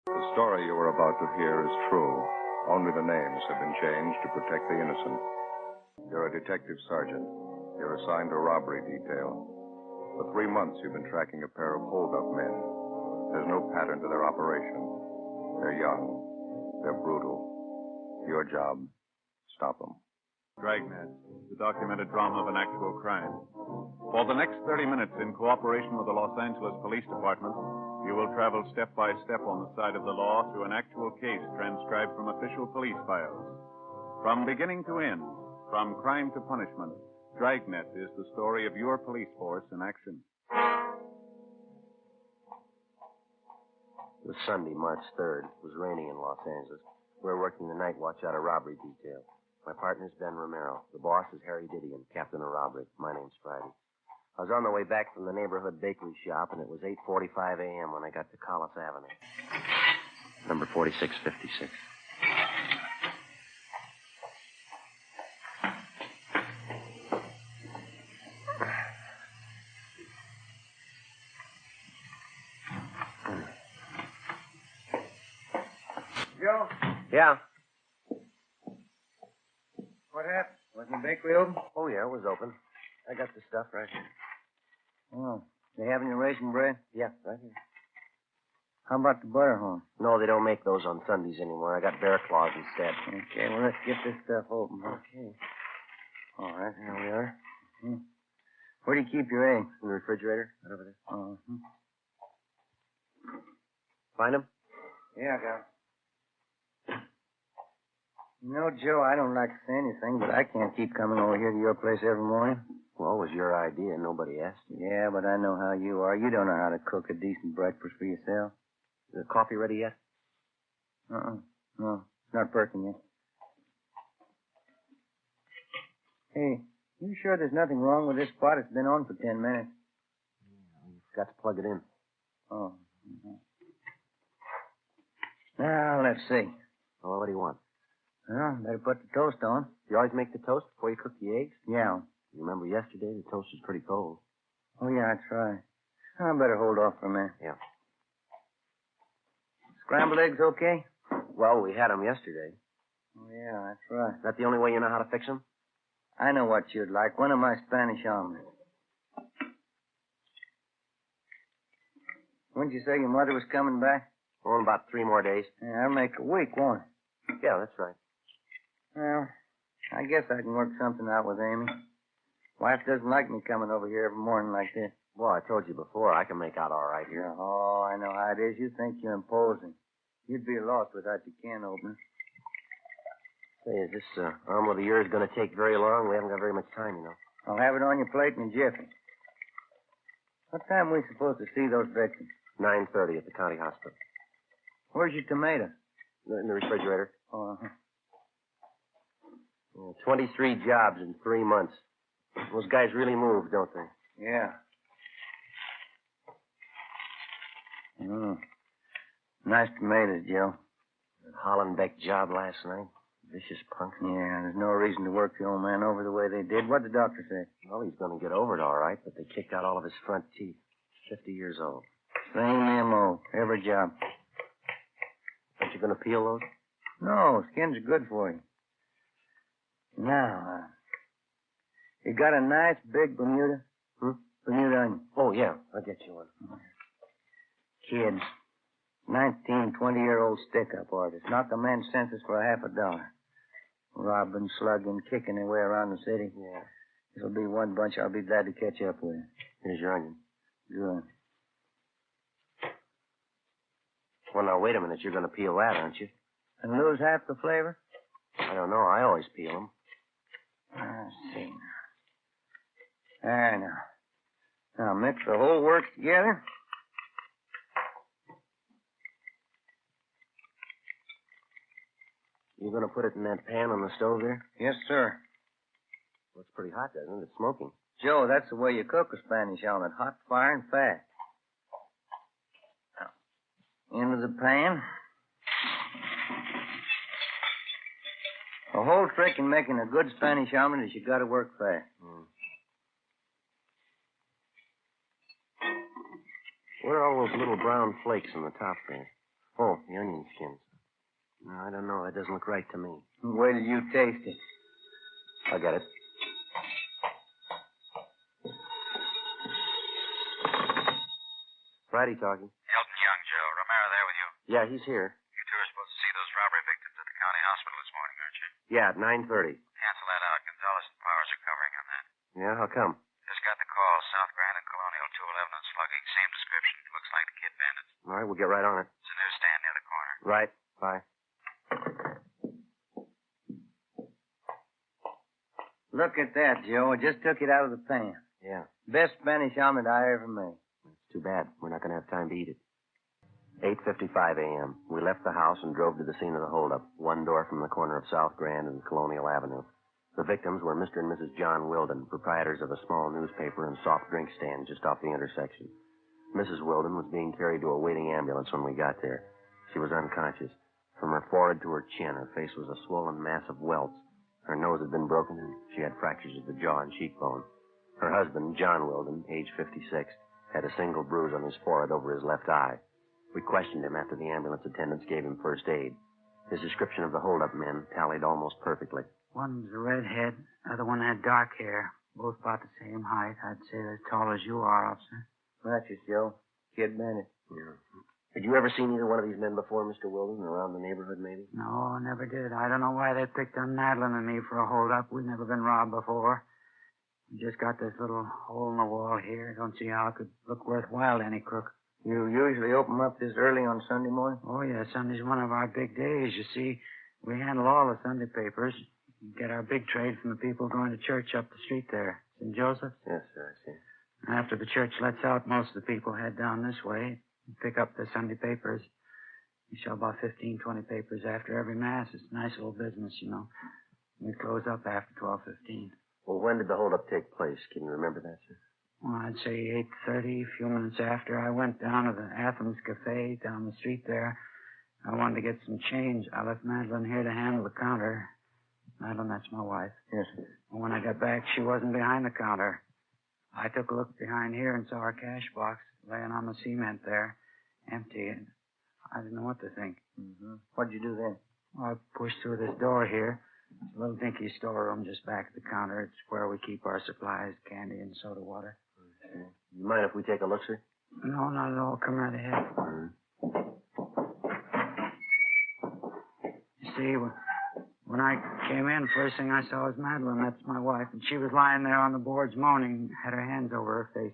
The story you are about to hear is true. Only the names have been changed to protect the innocent. You're a detective sergeant. You're assigned to a robbery detail. For 3 months, you've been tracking a pair of hold-up men. There's no pattern to their operation. They're young. They're brutal. Your job, stop them. Dragnet, the documented drama of an actual crime. For the next 30 minutes, in cooperation with the Los Angeles Police Department, you will travel step by step on the side of the law through an actual case transcribed from official police files. From beginning to end, from crime to punishment, Dragnet is the story of your police force in action. It was Sunday, March 3rd. It was raining in Los Angeles. We were working the night watch out of robbery detail. My partner's Ben Romero. The boss is Harry Didion, captain of robbery. My name's Friday. I was on the way back from the neighborhood bakery shop, and it was 8:45 a.m. when I got to Collis Avenue. Number 4656. Joe? Yeah? What happened? Wasn't the bakery open? Oh, yeah, it was open. I got the stuff right here. Oh. They have any raisin bread? Yeah, right here. How about the butter horn? No, they don't make those on Sundays anymore. I got bear claws instead. Okay, well, let's get this stuff open. Okay. All right, here we are. Mm-hmm. Where do you keep your eggs? In the refrigerator, right over there. Uh-huh. Find them? Yeah, I got 'em. You know, Joe, I don't like to say anything, but I can't keep coming over here to your place every morning. Well, it was your idea. Nobody asked you. Yeah, but I know how you are. You don't know how to cook a decent breakfast for yourself. Is the coffee ready yet? No, it's not perking yet. Hey, you sure there's nothing wrong with this pot? It's been on for 10 minutes. You forgot to plug it in. Oh. Mm-hmm. Now, let's see. Well, what do you want? Well, better put the toast on. You always make the toast before you cook the eggs? Yeah. You remember yesterday, the toast was pretty cold. Oh, yeah, that's right. I better hold off for a minute. Yeah. Scrambled eggs okay? Well, we had them yesterday. Oh, yeah, that's right. Is that the only way you know how to fix them? I know what you'd like. One of my Spanish omelets. When'd you say your mother was coming back? Oh, in about 3 more days. Yeah, that'll make a week, won't it? Yeah, that's right. Well, I guess I can work something out with Amy. Wife doesn't like me coming over here every morning like this. Well, I told you before, I can make out all right here. Oh, I know how it is. You think you're imposing. You'd be lost without your can opener. Say, is this omelet of yours going to take very long? We haven't got very much time, you know. I'll have it on your plate in a jiffy. What time are we supposed to see those victims? 9:30 at the county hospital. Where's your tomato? In the refrigerator. Oh, 23 jobs in 3 months. Those guys really move, don't they? Yeah. Oh. Nice tomatoes, Joe. That Hollenbeck job last night. Vicious punks. Yeah, there's no reason to work the old man over the way they did. What'd the doctor say? Well, he's going to get over it all right, but they kicked out all of his front teeth. 50 years old. Same M.O. Every job. Aren't you going to peel those? No, skins are good for you. Now, you got a nice big Bermuda? Bermuda onion. Oh, yeah. I'll get you one. Kids. 19, 20-year-old stick-up artists. Knock a man's senses for $50. Robbing, slugging, kicking their way around the city. Yeah. This'll be one bunch I'll be glad to catch up with. Here's your onion. Good. Well, now, wait a minute. You're going to peel that, aren't you? And lose half the flavor? I don't know. I always peel them. I see now. There now. Now, mix the whole works together. You going to put it in that pan on the stove there? Yes, sir. Well, it's pretty hot, doesn't it? It's smoking. Joe, that's the way you cook a Spanish omelet. Hot fire and fast. Now, into the pan. The whole trick in making a good Spanish omelet is you got to work fast. What are all those little brown flakes on the top there? Oh, the onion I don't know. That doesn't look right to me. Wait till you taste it. I'll get it. Friday talking. Elton Young, Joe. Romero there with you. Yeah, he's here. You two are supposed to see those robbery victims at the county hospital this morning, aren't you? Yeah, at 9:30. Cancel that out. Gonzalez and Powers are covering on that. Yeah, how come? Just got the call. South Grand and Colonial 211 on slugging. Same description. Looks like the kid bandits. All right, we'll get right on it. It's a newsstand near the corner. Right. Bye. Look at that, Joe. I just took it out of the pan. Yeah. Best Spanish omelet I ever made. It's too bad. We're not going to have time to eat it. 8:55 a.m. We left the house and drove to the scene of the holdup, one door from the corner of South Grand and Colonial Avenue. The victims were Mr. and Mrs. John Wilden, proprietors of a small newspaper and soft drink stand just off the intersection. Mrs. Wilden was being carried to a waiting ambulance when we got there. She was unconscious. From her forehead to her chin, her face was a swollen mass of welts. Her nose had been broken, and she had fractures of the jaw and cheekbone. Her husband, John Wilden, age 56, had a single bruise on his forehead over his left eye. We questioned him after the ambulance attendants gave him first aid. His description of the holdup men tallied almost perfectly. One was a redhead, the other one had dark hair. Both about the same height. I'd say they're as tall as you are, officer. That's it, Joe. Kid Bandit. Yeah. Had you ever seen either one of these men before, Mr. Wilden, around the neighborhood, maybe? No, I never did. I don't know why they picked on Madeline and me for a holdup. We'd never been robbed before. We just got this little hole in the wall here. Don't see how it could look worthwhile to any crook. You usually open up this early on Sunday morning? Oh, yeah, Sunday's one of our big days. You see, we handle all the Sunday papers. We get our big trade from the people going to church up the street there. St. Joseph's? Yes, sir, I see. After the church lets out, most of the people head down this way and pick up the Sunday papers. We sell about 15, 20 papers after every Mass. It's a nice little business, you know. We close up after 12:15. Well, when did the holdup take place? Can you remember that, sir? Well, I'd say 8:30, a few minutes after. I went down to the Athens Cafe down the street there. I wanted to get some change. I left Madeline here to handle the counter. Madeline, that's my wife. Yes, sir. And when I got back, she wasn't behind the counter. I took a look behind here and saw her cash box laying on the cement there, empty, and I didn't know what to think. Mm-hmm. What'd you do then? Well, I pushed through this door here. It's a little dinky storeroom just back at the counter. It's where we keep our supplies, candy and soda water. You mind if we take a look, sir? No, not at all. Come right ahead. You see, when I came in, first thing I saw was Madeline. That's my wife. And she was lying there on the boards moaning, had her hands over her face.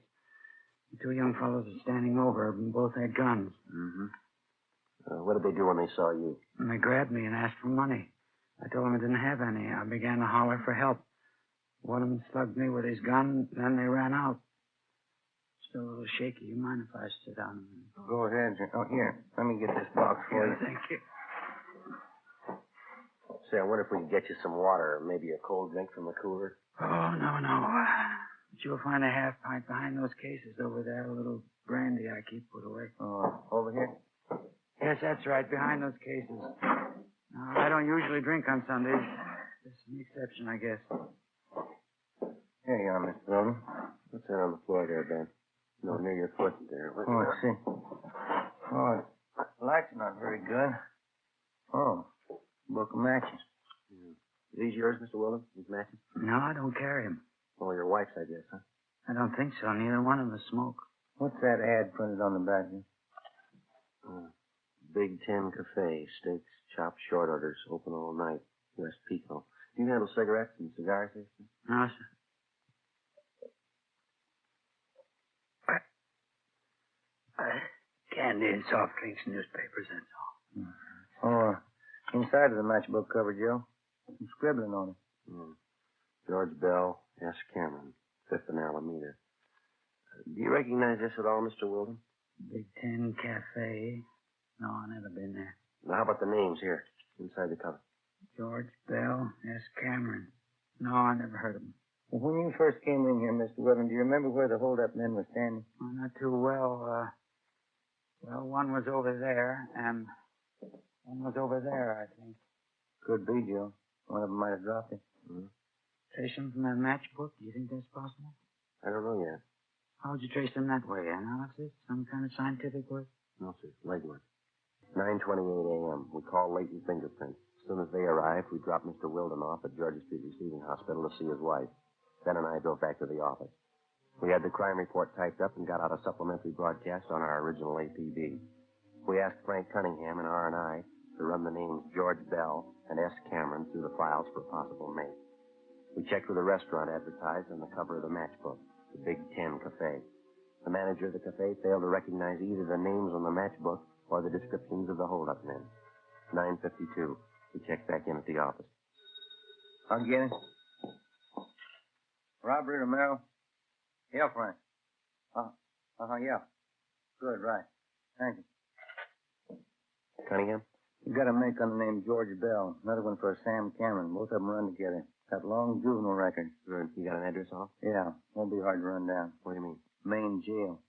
The two young fellows were standing over her, and both had guns. Mm-hmm. What did they do when they saw you? And they grabbed me and asked for money. I told them I didn't have any. I began to holler for help. One of them slugged me with his gun, then they ran out. Still a little shaky. You mind if I sit down a minute? Go ahead, sir. Oh, here. Let me get this box for you. Thank you. Say, I wonder if we could get you some water or maybe a cold drink from the cooler. Oh, no. But you'll find a half pint behind those cases over there. A little brandy I keep put away. Oh, over here? Yes, that's right. Behind those cases. I don't usually drink on Sundays. This is an exception, I guess. Here you are, Mr. Wilden. What's that on the floor there, Ben? No, near your foot there. What's Oh, that? I see. Oh, the light's not very good. Oh, book of matches. Are these yours, Mr. Wilden? These matches? No, I don't carry them. Oh, your wife's, I guess, huh? I don't think so. Neither one of us smoke. What's that ad printed on the back here? Big Ten Cafe, steaks, chops, short orders, open all night. West Pico. Do you handle cigarettes and cigars, sir? No, sir. Candy and soft drinks, newspapers, that's all. Oh, inside of the matchbook cover, Joe. Some scribbling on it. George Bell, S. Cameron, 5th and Alameda. Do you recognize this at all, Mr. Wilden? Big Ten Cafe. No, I've never been there. Now, how about the names here, inside the cover? George Bell, S. Cameron. No, I never heard of him. Well, when you first came in here, Mr. Wilden, do you remember where the hold-up men were standing? Well, not too well. Well, one was over there, and one was over there, I think. Could be, Joe. One of them might have dropped it. Trace them from that matchbook? Do you think that's possible? I don't know yet. How would you trace them that way? Analysis? Some kind of scientific work? No, sir. Legwork. 9:28 a.m. We called Leighton Fingerprints. As soon as they arrived, we dropped Mr. Wilden off at Georgia Street Receiving Hospital to see his wife. Ben and I drove back to the office. We had the crime report typed up and got out a supplementary broadcast on our original APB. We asked Frank Cunningham and R&I to run the names George Bell and S. Cameron through the files for a possible mate. We checked with the restaurant advertised on the cover of the matchbook, the Big Ten Cafe. The manager of the cafe failed to recognize either the names on the matchbook or the descriptions of the hold-up men. 9:52. We checked back in at the office. I'll get it. Robbery, Romero? Yeah, Frank. Yeah. Good, right. Thank you. Cunningham? You got a make on the name George Bell. Another one for Sam Cameron. Both of them run together. Got long juvenile records. Good. You got an address off? Yeah. Won't be hard to run down. What do you mean? Main jail.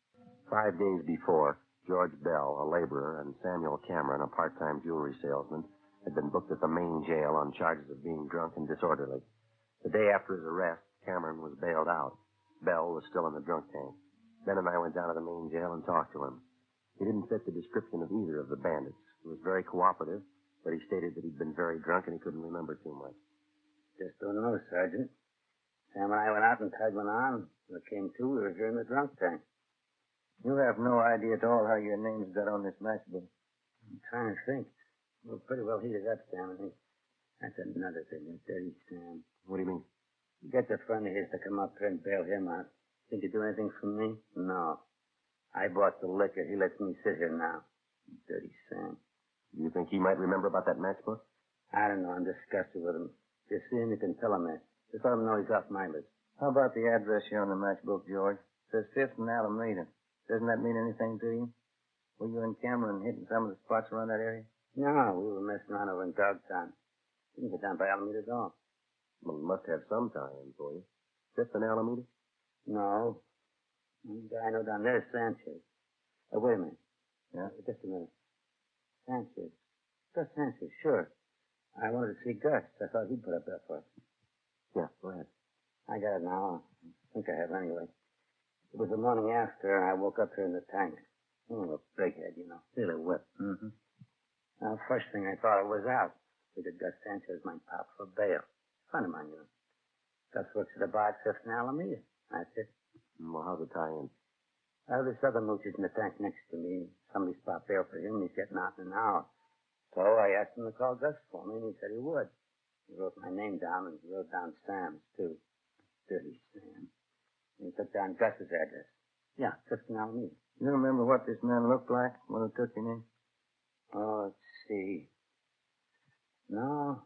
5 days before, George Bell, a laborer, and Samuel Cameron, a part-time jewelry salesman, had been booked at the main jail on charges of being drunk and disorderly. The day after his arrest, Cameron was bailed out. Bell was still in the drunk tank. Ben and I went down to the main jail and talked to him. He didn't fit the description of either of the bandits. He was very cooperative, but he stated that he'd been very drunk and he couldn't remember too much. Just don't know, Sergeant. Sam and I went out and tied one on. When it came to, we were here in the drunk tank. You have no idea at all how your names got on this matchbook. I'm trying to think. We were pretty well heated up, Sam, and that's another thing, that dirty Sam. What do you mean? You get the friend of his to come up here and bail him out. Think you do anything for me? No. I bought the liquor. He lets me sit here now. Dirty Sam. You think he might remember about that matchbook? I don't know. I'm disgusted with him. If you see him, you can tell him that. Just let him know he's off my list. How about the address here on the matchbook, George? It says 5th and Alameda. Doesn't that mean anything to you? Were you and Cameron hitting some of the spots around that area? No, we were messing around over in Dogtown. Didn't get down by Alameda at all. Well, it must have some tie-in for you. 5th and Alameda? No. The guy I know down there is Sanchez. Wait a minute. Yeah? Just a minute. Sanchez. Gus Sanchez, sure. I wanted to see Gus. I thought he'd put up that for us. Yeah, go ahead. I got it now. I think I have anyway. It was the morning after I woke up here in the tank. Oh, a big head, you know. Really whipped. Mm-hmm. Now, first thing I thought it was out. Figured Gus Sanchez might pop for bail. Friend of mine, you know. Gus works at the bar at 5th and Alameda. That's it. Well, how's the tie-in? This other mooch is in the tank next to me. Somebody's popped bail for him. He's getting out in an hour. So I asked him to call Gus for me, and he said he would. He wrote my name down, and he wrote down Sam's, too. Dirty Sam. And he took down Gus's address. Yeah, 5th and Alameda. You remember what this man looked like when he took your name? Oh, let's see. No,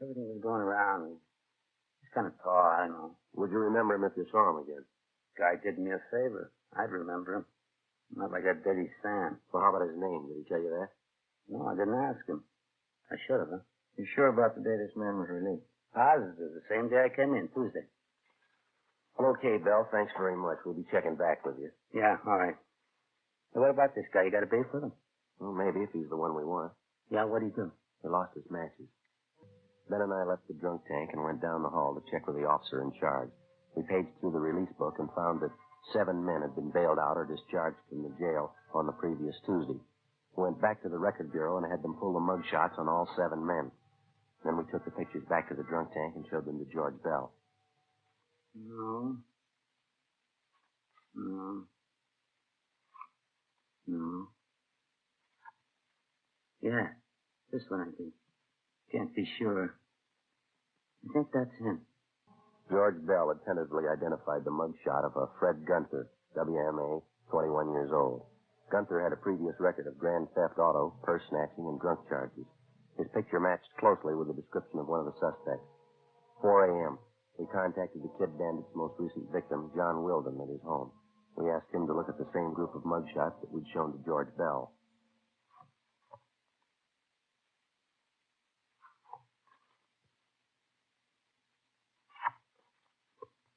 everything was going around. He's kind of tall, I don't know. Would you remember him if you saw him again? Guy did me a favor. I'd remember him. Not like that Dirty Sam. Well, how about his name? Did he tell you that? No, I didn't ask him. I should have, huh? You sure about the day this man was released? Positive. The same day I came in, Tuesday. Well, okay, Bell. Thanks very much. We'll be checking back with you. Yeah, all right. Hey, what about this guy? You got a beef with him? Well, maybe if he's the one we want. Yeah, what'd he do? He lost his matches. Ben and I left the drunk tank and went down the hall to check with the officer in charge. We paged through the release book and found that 7 men had been bailed out or discharged from the jail on the previous Tuesday. We went back to the record bureau and had them pull the mug shots on all 7 men. Then we took the pictures back to the drunk tank and showed them to George Bell. No. Yeah, this one, I think. Can't be sure. I think that's him. George Bell had tentatively identified the mug shot of a Fred Gunther, WMA, 21 years old. Gunther had a previous record of grand theft auto, purse snatching, and drunk charges. His picture matched closely with the description of one of the suspects. 4 a.m. We contacted the Kid Bandit's most recent victim, John Wilden, at his home. We asked him to look at the same group of mugshots that we'd shown to George Bell.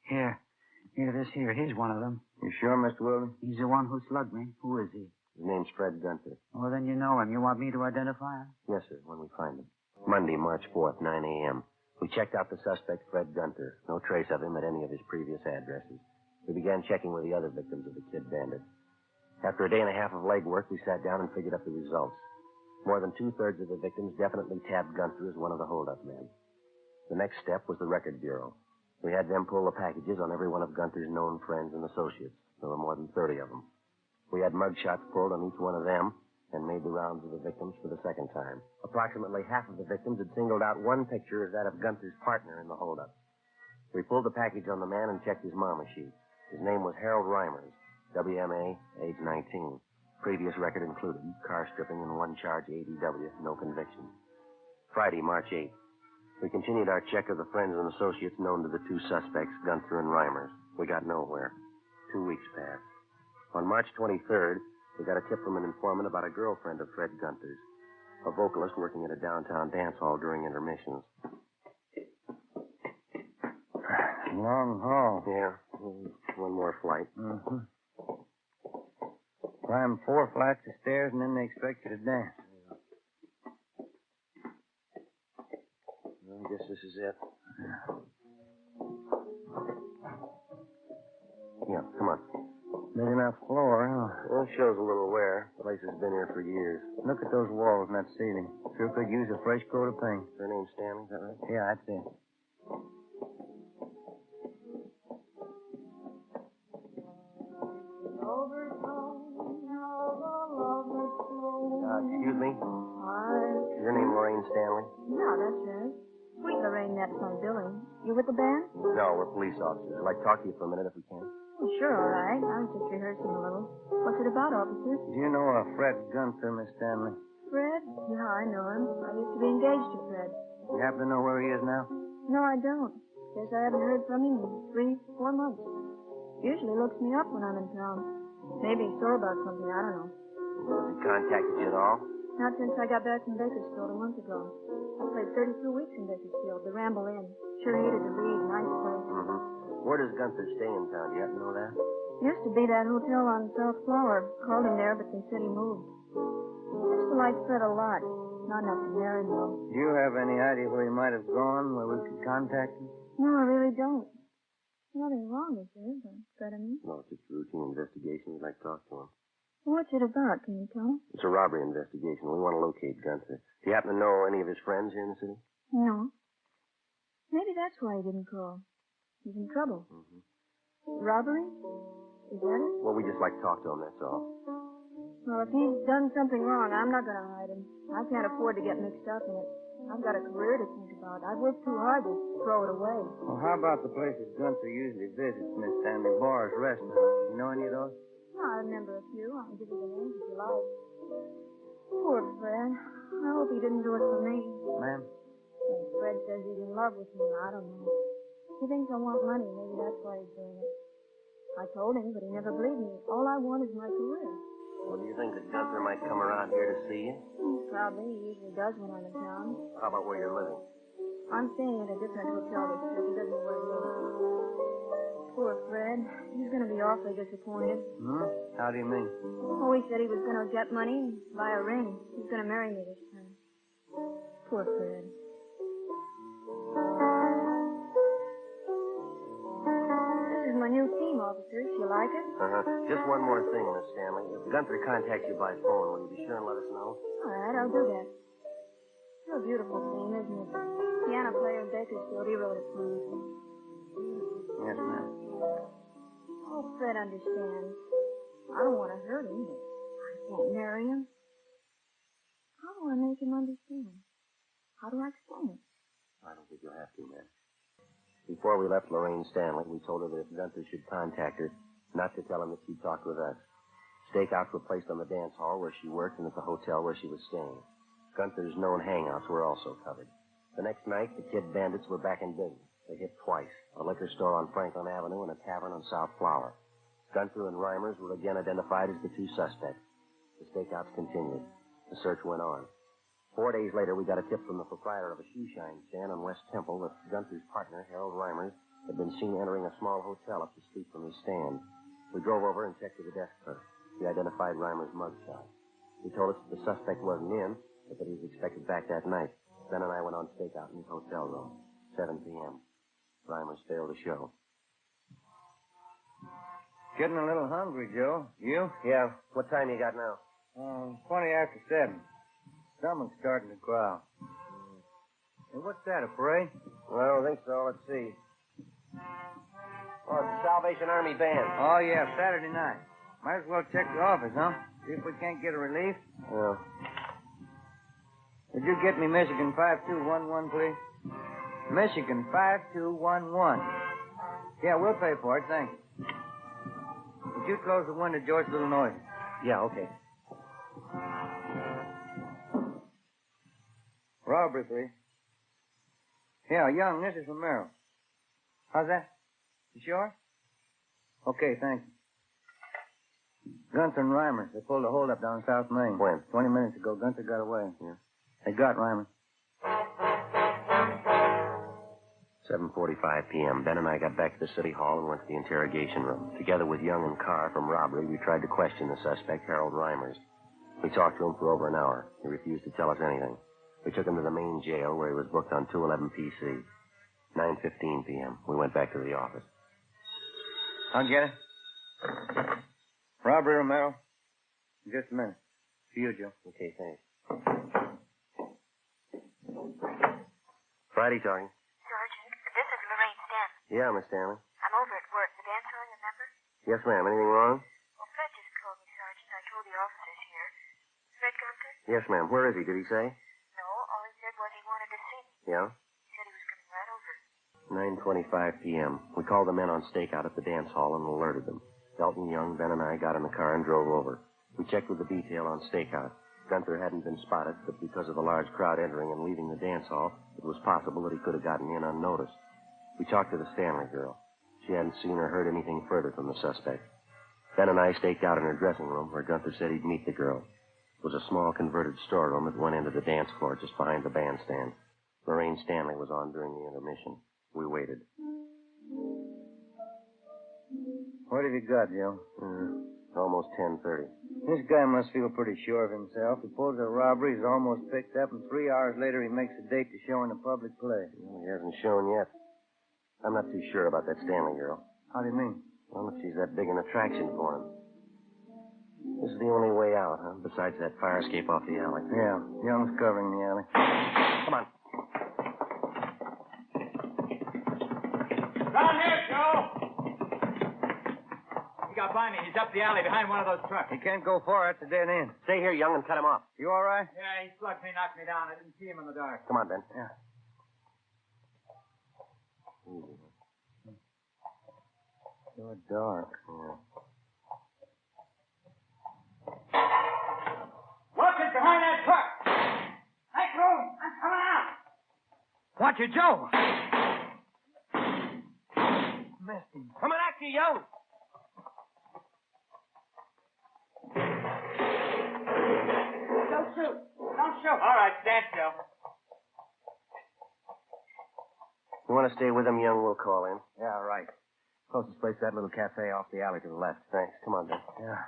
Here, this here. He's one of them. You sure, Mr. Wilden? He's the one who slugged me. Who is he? His name's Fred Gunther. Oh, then you know him. You want me to identify him? Yes, sir, when we find him. Monday, March 4th, 9 a.m. We checked out the suspect, Fred Gunther. No trace of him at any of his previous addresses. We began checking with the other victims of the Kid Bandit. After a day and a half of legwork, we sat down and figured up the results. More than two-thirds of the victims definitely tabbed Gunther as one of the hold-up men. The next step was the Record Bureau. We had them pull the packages on every one of Gunther's known friends and associates. There were more than 30 of them. We had mugshots pulled on each one of them and made the rounds of the victims for the second time. Approximately half of the victims had singled out one picture as that of Gunther's partner in the holdup. We pulled the package on the man and checked his mama sheet. His name was Harold Reimers, WMA, age 19. Previous record included car stripping and one charge ADW, no conviction. Friday, March 8th. We continued our check of the friends and associates known to the two suspects, Gunther and Reimers. We got nowhere. 2 weeks passed. On March 23rd, we got a tip from an informant about a girlfriend of Fred Gunther's, a vocalist working at a downtown dance hall during intermissions. Long haul. Yeah, one more flight. Mm-hmm. Climb 4 flights of stairs and then they expect you to dance. Well, I guess this is it. Yeah, come on. Big enough floor, huh? Well, it shows a little wear. The place has been here for years. Look at those walls and that ceiling. Sure could use a fresh coat of paint. Her name's Stanley, is that right? Yeah, that's it. Excuse me? Is your name Lorraine Stanley? Yeah, that's right. Sweet Lorraine, that's my billing. You with the band? No, we're police officers. I'd like to talk to you for a minute if we can. Oh, sure, all right. I was just rehearsing a little. What's it about, officer? Do you know a Fred Gunther, Miss Stanley? Fred? Yeah, I know him. I used to be engaged to Fred. You happen to know where he is now? No, I don't. Guess I haven't heard from him in 3-4 months. Usually looks me up when I'm in town. Maybe he's sore about something, I don't know. Has he contacted you at all? Not since I got back from Bakersfield a month ago. I played 32 weeks in Bakersfield, the Ramble Inn. Sure hated to leave, nice place. Mm-hmm. Where does Gunther stay in town? Do you happen to know that? Used to be that hotel on South Flower. Called him there, but they said he moved. Used to like Fred a lot. Not enough to marry him, though. Do you have any idea where he might have gone, where we could contact him? No, I really don't. Nothing wrong, is there? Fred, I mean. No, it's just a routine investigation. We'd like to talk to him. What's it about? Can you tell me? It's a robbery investigation. We want to locate Gunther. Do you happen to know any of his friends here in the city? No. Maybe that's why he didn't call. He's in trouble. Mm-hmm. Robbery? Is that it? Well, we just like to talk to him, that's all. Well, if he's done something wrong, I'm not going to hide him. I can't afford to get mixed up in it. I've got a career to think about. I've worked too hard to throw it away. Well, how about the places Gunther usually visits, Miss Stanley? Bars, restaurants. You know any of those? Well, I remember a few. I can give you the names if you like. Poor Fred. I hope he didn't do it for me. Ma'am? And Fred says he's in love with me. I don't know. He thinks I want money. Maybe that's why he's doing it. I told him, but he never believed me. All I want is my career. Well, do you think that Gunther might come around here to see you? Probably. He usually does when I'm in town. How about where you're living? I'm staying at a different hotel this trip. He doesn't know where he is. Poor Fred. He's going to be awfully disappointed. Hmm? How do you mean? Oh, he said he was going to get money and buy a ring. He's going to marry me this time. Poor Fred. This is my new theme, officers. You like it? Uh-huh. Just one more thing, Miss Stanley. If Gunther contacts you by phone, will you be sure and let us know? All right, I'll do that. It's a beautiful theme, isn't it? Piano player in Bakersfield, he wrote it for me. Yes, ma'am. Oh, Fred understands. I don't want to hurt him, but I can't marry him. How do I make him understand? How do I explain it? I don't think you'll have to, ma'am. Before we left Lorraine Stanley, we told her that if Gunther should contact her, not to tell him that she talked with us. Stakeouts were placed on the dance hall where she worked and at the hotel where she was staying. Gunther's known hangouts were also covered. The next night, the Kid Bandits were back in business. They hit twice, a liquor store on Franklin Avenue and a tavern on South Flower. Gunther and Reimers were again identified as the two suspects. The stakeouts continued. The search went on. 4 days later, we got a tip from the proprietor of a shoe shine stand on West Temple that Gunther's partner, Harold Reimers, had been seen entering a small hotel up the street from his stand. We drove over and checked with the desk clerk. He identified Reimers' mugshot. He told us that the suspect wasn't in, but that he was expected back that night. Ben and I went on stakeout in his hotel room. 7 p.m. Reimers failed to show. Getting a little hungry, Joe. You? Yeah. What time you got now? 20 after 7. Stomach's starting to growl. Hey, what's that, a parade? Well, I don't think so. Let's see. Oh, it's the Salvation Army Band. Oh, yeah, Saturday night. Might as well check the office, huh? See if we can't get a relief. Yeah. Would you get me Michigan 5211, please? Michigan 5211. Yeah, we'll pay for it, thanks. Would you close the window, George? A little noise. Yeah, okay. Robbery, please. Yeah, Young, this is Romero. How's that? You sure? Okay, thanks. Gunther and Reimers, they pulled a holdup down South Main. When? 20 minutes ago. Gunther got away. Yeah. They got Reimers. 7:45 p.m. Ben and I got back to the city hall and went to the interrogation room. Together with Young and Carr from robbery, we tried to question the suspect, Harold Reimers. We talked to him for over an hour. He refused to tell us anything. We took him to the main jail where he was booked on 211 PC. 9:15 p.m. We went back to the office. I'll get it. Robbery, Romero. Just a minute. For you, Joe. Okay, thanks. Friday talking. Sergeant, this is Lorraine Stanley. Yeah, Miss Stanley. I'm over at work. The dance hall, remember? Yes, ma'am. Anything wrong? Well, Fred just called me, Sergeant. I told the officers here. Fred Gunther? Yes, ma'am. Where is he? Did he say? No, all he said was he wanted to see me. Yeah? He said he was coming right over. 9:25 p.m. We called the men on stakeout at the dance hall and alerted them. Elton, Young, Ben, and I got in the car and drove over. We checked with the detail on stakeout. Gunther hadn't been spotted, but because of the large crowd entering and leaving the dance hall, it was possible that he could have gotten in unnoticed. We talked to the Stanley girl. She hadn't seen or heard anything further from the suspect. Ben and I staked out in her dressing room where Gunther said he'd meet the girl. It was a small converted storeroom at one end of the dance floor just behind the bandstand. Lorraine Stanley was on during the intermission. We waited. What have you got, Joe? Almost 10:30. This guy must feel pretty sure of himself. He pulls a robbery, he's almost picked up, and 3 hours later he makes a date to show in a public play. Well, he hasn't shown yet. I'm not too sure about that Stanley girl. How do you mean? Well, if she's that big an attraction for him. This is the only way out, huh? Besides that fire escape off the alley. Yeah, Young's covering the alley. Come on. Down here, Joe! He got by me. He's up the alley behind one of those trucks. He can't go far. That's a dead end. Stay here, Young, and cut him off. You all right? Yeah, he slugged me, knocked me down. I didn't see him in the dark. Come on, Ben. Yeah. You're dark. Yeah. Watch it behind that truck! Make room! I'm coming out! Watch it, Joe! Missed him. Coming at you, Young! Don't shoot! Don't shoot! All right, stand still. You want to stay with him, Young? We'll call in. Yeah, right. Closest place, that little cafe off the alley to the left. Thanks. Come on, Ben. Yeah.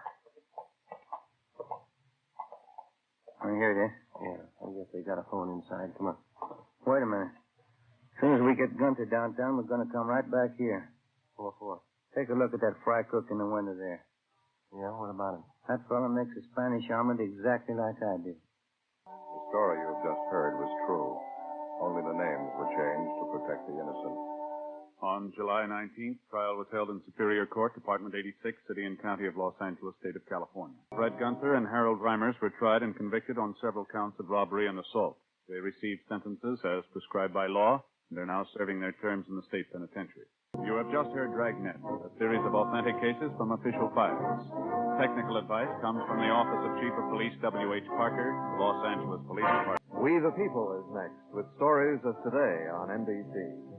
I hear it, eh? Yeah, I guess they got a phone inside. Come on. Wait a minute. As soon as we get Gunther downtown, we're going to come right back here. What for? Take a look at that fry cook in the window there. Yeah, what about him? That fella makes a Spanish omelet exactly like I did. The story you've just heard was true. Only the names were changed to protect the innocent. On July 19th, trial was held in Superior Court, Department 86, City and County of Los Angeles, State of California. Fred Gunther and Harold Reimers were tried and convicted on several counts of robbery and assault. They received sentences as prescribed by law, and are now serving their terms in the state penitentiary. You have just heard Dragnet, a series of authentic cases from official files. Technical advice comes from the Office of Chief of Police W.H. Parker, Los Angeles Police Department. We the People is next with stories of today on NBC.